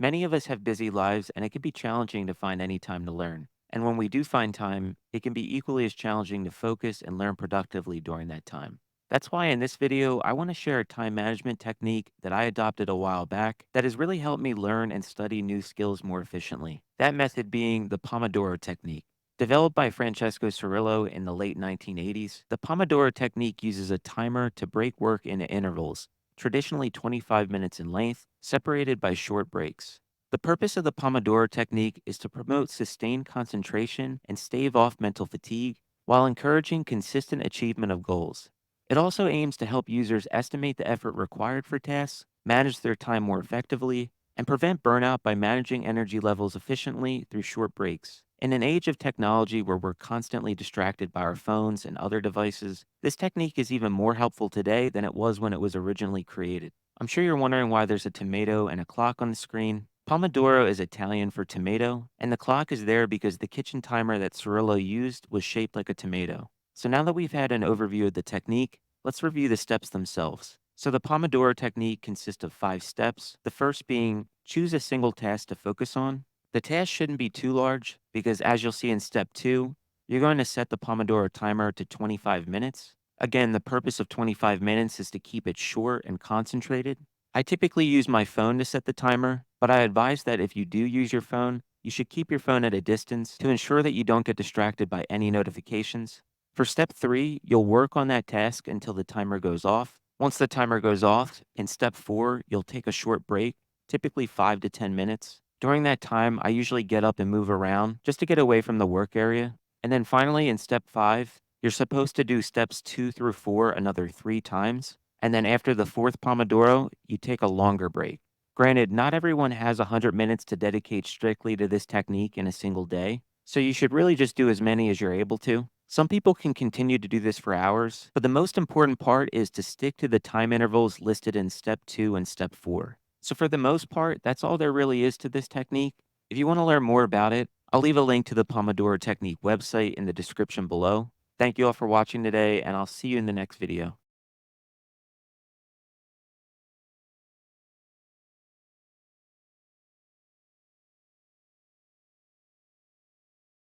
Many of us have busy lives, and it can be challenging to find any time to learn. And when we do find time, it can be equally as challenging to focus and learn productively during that time. That's why in this video, I want to share a time management technique that I adopted a while back that has really helped me learn and study new skills more efficiently. That method being the Pomodoro Technique. Developed by Francesco Cirillo in the late 1980s, the Pomodoro Technique uses a timer to break work into intervals, traditionally 25 minutes in length, separated by short breaks. The purpose of the Pomodoro technique is to promote sustained concentration and stave off mental fatigue while encouraging consistent achievement of goals. It also aims to help users estimate the effort required for tasks, manage their time more effectively, and prevent burnout by managing energy levels efficiently through short breaks. In an age of technology where we're constantly distracted by our phones and other devices, this technique is even more helpful today than it was when it was originally created. I'm sure you're wondering why there's a tomato and a clock on the screen. Pomodoro is Italian for tomato, and the clock is there because the kitchen timer that Cirillo used was shaped like a tomato. So now that we've had an overview of the technique, let's review the steps themselves. So the Pomodoro technique consists of 5 steps, the first being choose a single task to focus on. The task shouldn't be too large because, as you'll see in step 2, you're going to set the Pomodoro timer to 25 minutes. Again, the purpose of 25 minutes is to keep it short and concentrated. I typically use my phone to set the timer, but I advise that if you do use your phone, you should keep your phone at a distance to ensure that you don't get distracted by any notifications. For step 3, you'll work on that task until the timer goes off. Once the timer goes off, in step 4, you'll take a short break, typically 5 to 10 minutes. During that time, I usually get up and move around just to get away from the work area. And then finally, in step 5, you're supposed to do steps 2 through 4 another 3 times. And then after the fourth Pomodoro, you take a longer break. Granted, not everyone has 100 minutes to dedicate strictly to this technique in a single day, so you should really just do as many as you're able to. Some people can continue to do this for hours, but the most important part is to stick to the time intervals listed in step 2 and step 4. So, for the most part, that's all there really is to this technique. If you want to learn more about it, I'll leave a link to the Pomodoro Technique website in the description below. Thank you all for watching today, and I'll see you in the next video.